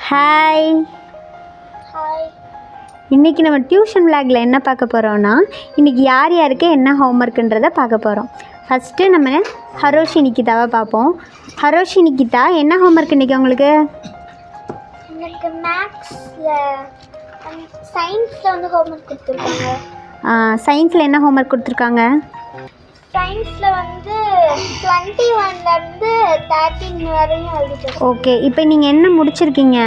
Hi. Hi. இன்றைக்கி நம்ம tuition விளாகில் என்ன பார்க்க போகிறோன்னா, இன்றைக்கி யார் யாருக்கு என்ன ஹோம்ஒர்க்குன்றதை பார்க்க போகிறோம். ஃபஸ்ட்டு நம்ம ஹரோஷி நிக்கிதாவை பார்ப்போம். ஹரோஷி நிக்கிதா, என்ன ஹோம்ஒர்க் இன்றைக்கி உங்களுக்கு? எனக்கு மேக்ஸில் சயின்ஸில் வந்து ஹோம்ஒர்க் கொடுத்துருக்காங்க. சயின்ஸில் என்ன ஹோம்ஒர்க் கொடுத்துருக்காங்க? சயின்ஸில் வந்து 21லேருந்து 13 வரையும் எழுதிட்டு. ஓகே, இப்போ நீங்கள் என்ன முடிச்சிருக்கீங்க?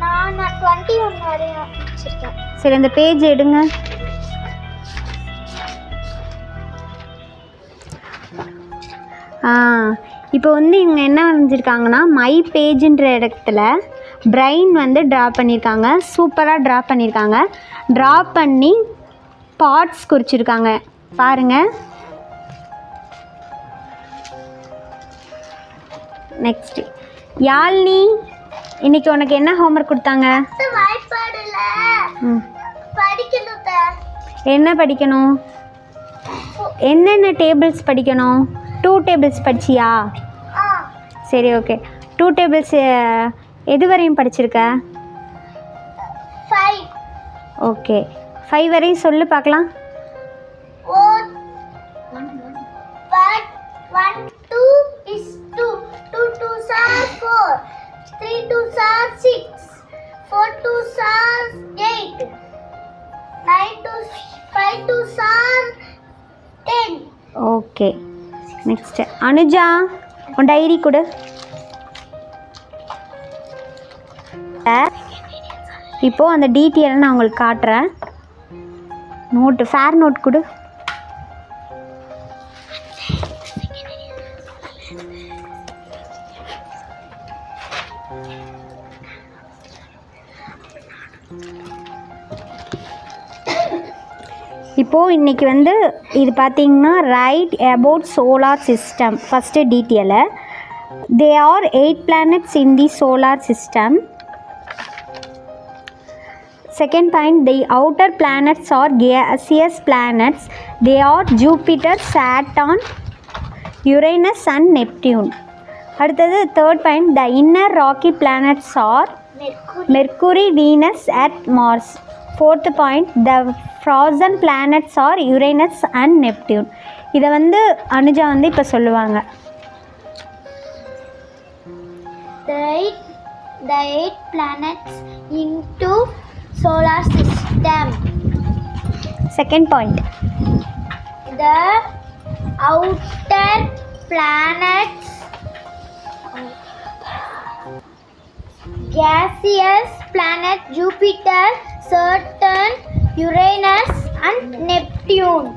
நான் 21 வரையும் முடிச்சிருக்கேன். சரி, அந்த பேஜ் எடுங்க. இப்போ வந்து இவங்க என்ன வரைஞ்சிருக்காங்கன்னா, மை பேஜுன்ற இடத்துல பிரெயின் வந்து ட்ரா பண்ணியிருக்காங்க. சூப்பராக ட்ரா பண்ணியிருக்காங்க. ட்ரா பண்ணி பார்ட்ஸ் குறிச்சிருக்காங்க பாருங்கள். நெக்ஸ்ட்டு யாழ்னி, இன்னைக்கு உனக்கு என்ன ஹோம்ஒர்க் கொடுத்தாங்க? என்ன படிக்கணும்? என்னென்ன டேபிள்ஸ் படிக்கணும்? 2 டேபிள்ஸ் படிச்சியா? சரி, ஓகே. 2 டேபிள்ஸ் எது வரையும் படிச்சிருக்க? 5. ஓகே, 5 வரையும் சொல்லு பார்க்கலாம். 1 2 is 2, 2 2s are 4, 3 2s are 6, 4 2s are 8, 5 2s are 10. Okay, next Anuja, உன் டைரி கொடு. இப்போது அந்த டீட்டெயிலை நான் உங்களுக்கு காட்டுறேன். நோட்டு, ஃபேர் நோட் கொடு. இப்போது இன்றைக்கி வந்து இது பார்த்திங்கன்னா, right about solar system. First detail, they are 8 planets in the solar system. Second point, the outer planets are gaseous planets. They are Jupiter, Saturn, Uranus and Neptune. அடுத்தது third point, the inner rocky planets are Mercury, Venus, Earth, Mars. Fourth point, the frozen planets are Uranus and Neptune. இதை வந்து அனுஜா வந்து இப்போ சொல்லுவாங்க. The 8 planets into solar system. Second point, The outer planets, gaseous planet Jupiter, Saturn, Uranus and Neptune.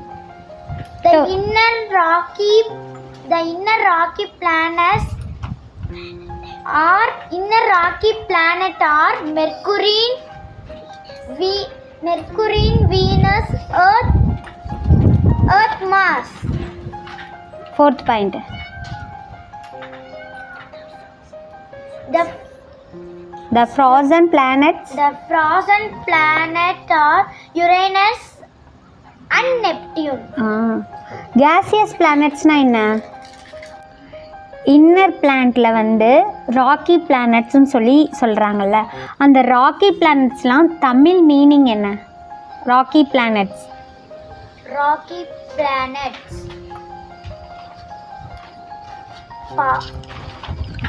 The inner rocky planets are Mercury, Venus, Earth, Mars. fourth point, the frozen planets are Uranus and Neptune. gaseous planetsனால் என்ன? Inner பிளானட்டில் வந்து ராக்கி பிளானட்ஸ்னு சொல்கிறாங்கல்ல, அந்த rakhi பிளானட்ஸ்லாம் Tamil meaning என்ன? Rakhi planets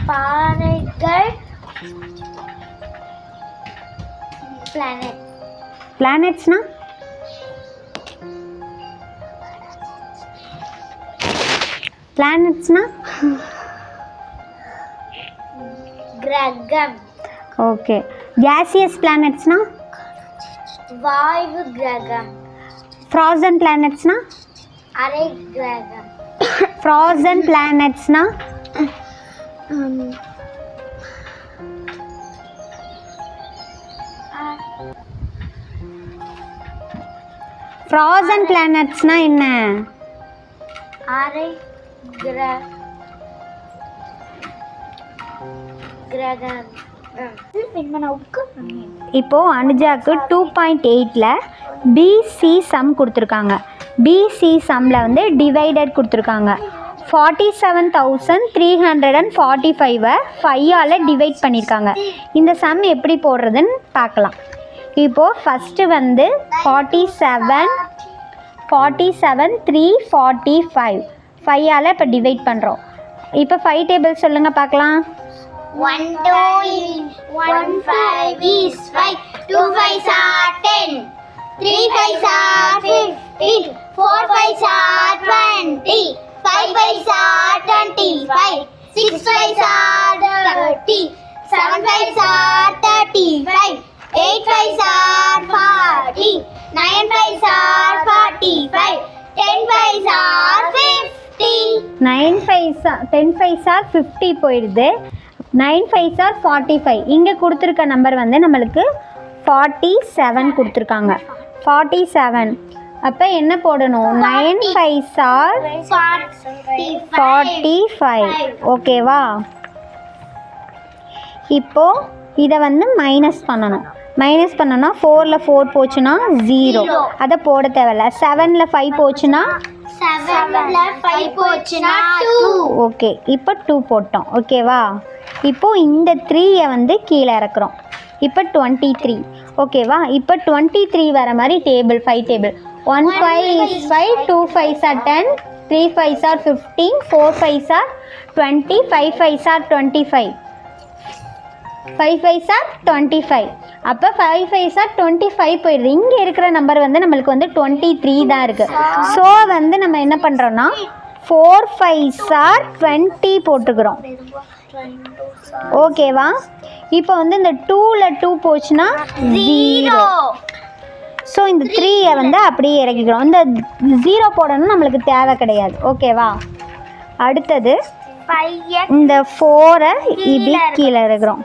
பாறைகள். பிளானட்ஸ்னா கிரகம். Okay. gaseous planetsனா வாயு கிரகம். frozen planetsனா அரை கிரகம். frozen planetsனா frozen planetsனா என்ன? அரை கிரகம். இப்போது அனுஜாவுக்கு 2.8ல் பிசி சம் கொடுத்துருக்காங்க. பிசி சம்மில் வந்து டிவைடட் கொடுத்துருக்காங்க. 47,345 5ஆல் டிவைட் பண்ணியிருக்காங்க. இந்த சம் எப்படி போடுறதுன்னு பார்க்கலாம். இப்போது ஃபஸ்ட்டு வந்து 47,345 5ஆல் இப்போ டிவைட் பண்ணுறோம். இப்போ 5 டேபிள் சொல்லுங்கள் பார்க்கலாம். 1 5 is 5, 2 5s are 10, 3 5s are 15, 4 5s are 20, 5 5s are 25, 6 5s are 30, 7 5s are 35, 8 5s are 40, 9 5s are 45, 10 5s are 50. 10 5s are 50 போயிடுது. 9 5s are 45. இங்கே கொடுத்துருக்க நம்பர் வந்து நம்மளுக்கு 47 கொடுத்துருக்காங்க. 47 அப்போ என்ன போடணும்? 9 5s are 45. ஓகேவா? இப்போது இதை வந்து மைனஸ் பண்ணணும். மைனஸ் பண்ணோன்னா 4ல் 4 போச்சுன்னா 0, அதை போட தேவையில்ல. 7ல் 5 போச்சுன்னா 7ல் 5 போச்சுன்னா 2. ஓகே, இப்போ 2 போட்டோம். ஓகேவா? இப்போது இந்த 3யை வந்து கீழே இறக்குறோம். இப்போ 23. ஓகேவா? இப்போ 23 வர மாதிரி table 5 table. 1 5 is 5, 2 5s are 10, 3 5s are 15, 4 5s are 20, 5 5s are 25, 5 5s are 25. அப்போ 5 5s are 25 போயிடுது. இங்கே இருக்கிற நம்பர் வந்து நம்மளுக்கு வந்து 23 தான் இருக்குது. ஸோ வந்து நம்ம என்ன பண்ணுறோன்னா 4 5s are 20 போட்டுக்கிறோம். ஓகேவா? இப்போ வந்து இந்த 2ல் 2 போச்சுன்னா 0. ஸோ இந்த 3யை வந்து அப்படியே இறக்கிக்கிறோம். இந்த 0 போடணும் நம்மளுக்கு தேவை கிடையாது. ஓகேவா? அடுத்தது இந்த 4யை இப்படி கீழே இருக்கிறோம்.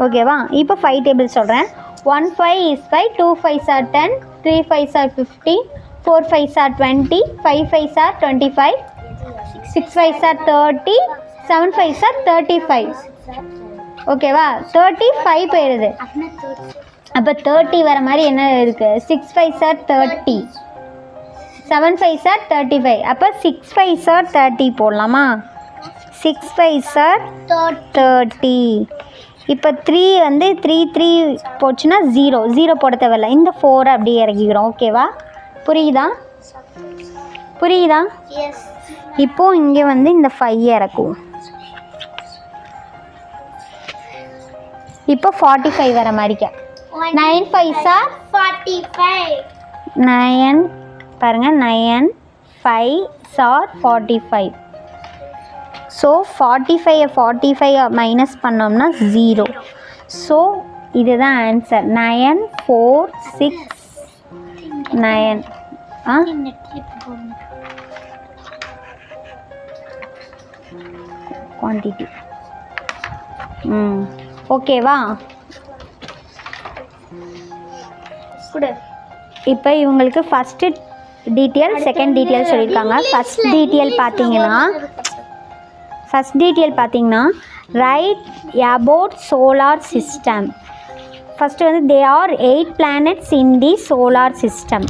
ஓகேவா? இப்போ 5 டேபிள் சொல்கிறேன். 1 5 is 5, 2 5s are 10, 3 5s are 15, 4 5s are 20, 5 5s are 25, 6 5s are 30, 7 5s are 35. ஓகேவா? 35 போயிடுது. அப்போ 30 வர மாதிரி என்ன இருக்குது? 6 5s are 30, 7 5s are 35. அப்போ 6 5s are 30 போடலாமா? 6 5s are 30. இப்போ 3 வந்து 3 3 போச்சுன்னா 0 போட தேவையில்ல. இந்த 4 அப்படியே இறக்கிக்கிறோம். ஓகேவா? புரியுதா? இப்போது இங்கே வந்து இந்த 5 இறக்குவோம். இப்போ 45 வர மாதிரிக்க 9 5s are 45. 9 பாருங்கள், 9 5s are 45. ஸோ 45 மைனஸ் பண்ணோம்னா 0. ஸோ இதுதான் ஆன்சர். 9 4 6 9 குவான்டிட்டி. ஓகேவா? இப்போ இவங்களுக்கு ஃபஸ்ட்டு டீட்டெயில் செகண்ட் டீட்டெயில் சொல்லியிருக்காங்க. ஃபஸ்ட் டீட்டெயில் பார்த்தீங்கன்னா right about solar system. First வந்து they are 8 planets in the solar system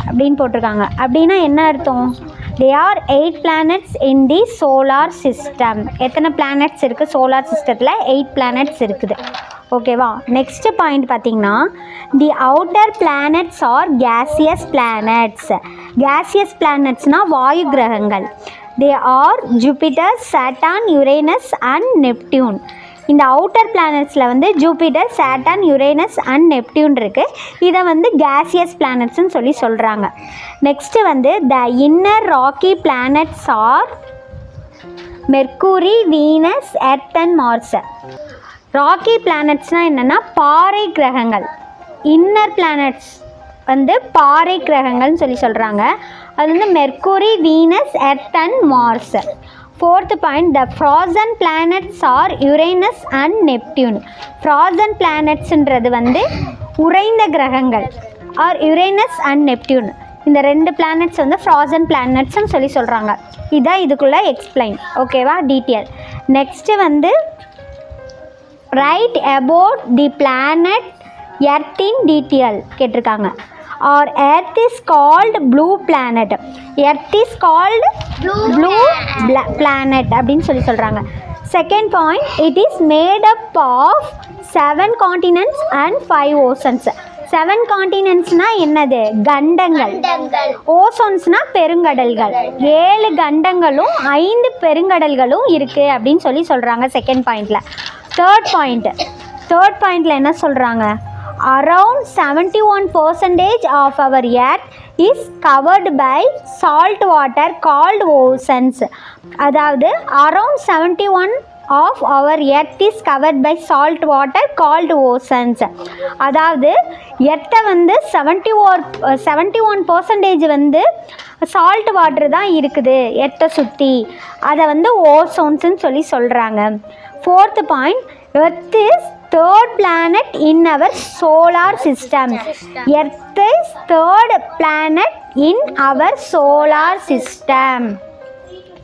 அப்படின்னு போட்டிருக்காங்க. அப்படின்னா என்ன அர்த்தம்? They are 8 planets in the solar system. எத்தனை பிளானட்ஸ் இருக்குது சோலார் சிஸ்டத்தில்? 8 planets இருக்குது. ஓகேவா? நெக்ஸ்ட் பாயிண்ட் பார்த்தீங்கன்னா the outer planets are gaseous planets. Gaseous பிளானட்ஸ்னால் வாயு கிரகங்கள். They are Jupiter, Saturn, Uranus and Neptune. இந்த அவுட்டர் பிளானட்ஸில் வந்து Jupiter, Saturn, Uranus and Neptune இருக்குது. இதை வந்து கேசியஸ் பிளானட்ஸ்ன்னு சொல்லி சொல்கிறாங்க. நெக்ஸ்ட்டு வந்து the inner rocky planets are Mercury, Venus, Earth and Mars. Rocky பிளானட்ஸ்னால் என்னென்னா பாறை கிரகங்கள். இன்னர் பிளானட்ஸ் வந்து பாறை கிரகங்கள்னு சொல்லி சொல்கிறாங்க. அது வந்து Mercury, Venus, Earth and Mars. Fourth point the frozen planets are Uranus and Neptune. Frozen பிளானட்ஸுன்றது வந்து உறைந்த கிரகங்கள் ஆர் யுரேனஸ் அண்ட் நெப்டியூன். இந்த 2 பிளானட்ஸ் வந்து ஃப்ராசன் பிளானட்ஸ்ன்னு சொல்லி சொல்கிறாங்க. இதான் இதுக்குள்ளே எக்ஸ்பிளைன். ஓகேவா? டீட்டெயில். நெக்ஸ்ட்டு வந்து right about the planet earth in detail கேட்டிருக்காங்க. or earth is called blue planet. Earth is called blue planet அப்படின்னு சொல்கிறாங்க. Second point, it is made up of 7 continents and 5 oceans. 7 continentsனால் என்னது? கண்டங்கள். ஓசோன்ஸ்னால் பெருங்கடல்கள். 7 கண்டங்களும் 5 பெருங்கடல்களும் இருக்குது அப்படின்னு சொல்கிறாங்க செகண்ட் பாயிண்டில். தேர்ட் பாயிண்டில் என்ன சொல்கிறாங்க? Around 71% of our earth is covered by salt water called oceans. அதாவது around 71 of our earth is covered by salt water called oceans. அதாவது எர்த்தை வந்து 71% வந்து சால்ட் வாட்டர் தான் இருக்குது எர்த்தை சுற்றி. அதை வந்து ஓசோன்ஸ்ன்னு சொல்கிறாங்க. Fourth point, earth is third planet in our solar system. Earth is third planet in our solar system.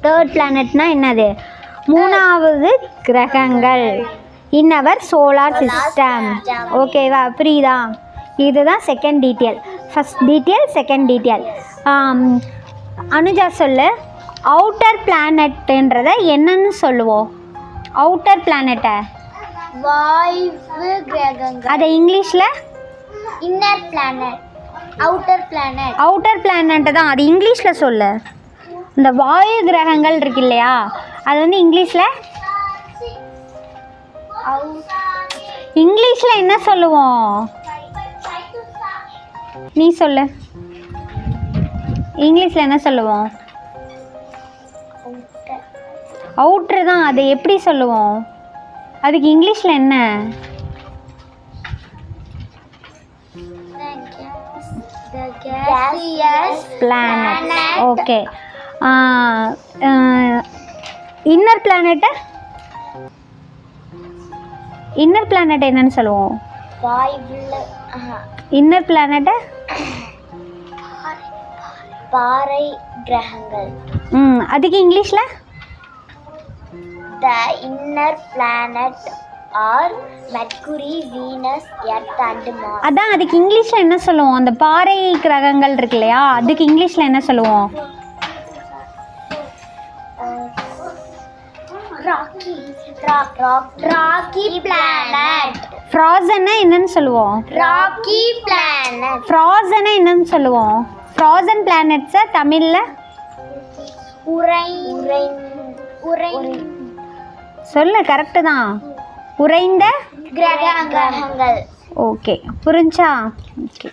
Third planetனா என்னது? மூணாவது கிரகங்கள் in our solar system. ஓகேவா? புரியுதா? இதுதான் second detail. First detail, second detail. Anuja சொல்லு, அவுட்டர் பிளானட்ன்றதை என்னன்னு சொல்லுவோம்? அவுட்டர் பிளானட்டை வாயு கிரகங்கள். அதை இங்கிலீஷில் inner planet, outer planet. Outer planet தான், அது இங்கிலீஷில் சொல்லு. இந்த வாயு கிரகங்கள் இருக்கு இல்லையா, அது வந்து இங்கிலீஷில் என்ன சொல்லுவோம்? நீ சொல்லு, இங்கிலீஷில் என்ன சொல்லுவோம்? அவுட்ரு தான், அதை எப்படி சொல்லுவோம்? அதுக்கு இங்கிலீஷில் என்ன? பிளானட். ஓகே. இன்னர் பிளானட்டை என்னன்னு சொல்லுவோம்? இன்னர் பிளானட்டை பாறை கிரகங்கள். அதுக்கு இங்கிலீஷில் The inner planet are Mercury, Venus, Earth and Mars. அதான், அதுக்கு இங்கிலீஷில் என்ன சொல்லுவோம்? அந்த பாறை கிரகங்கள் இருக்கு இல்லையா, அதுக்கு இங்கிலீஷில் என்ன சொல்லுவோம்? Rocky planet. ஃப்ராசன்னா என்னன்னு சொல்லுவோம்? Rocky planet. ஃப்ராசன்னா என்னன்னு சொல்லுவோம்? ஃப்ராசன் பிளானட்ஸை தமிழில் சொல்லு. கரெக்டு தான், உறைந்த கிரகங்கள். ஓகே, புரிஞ்சா? ஓகே.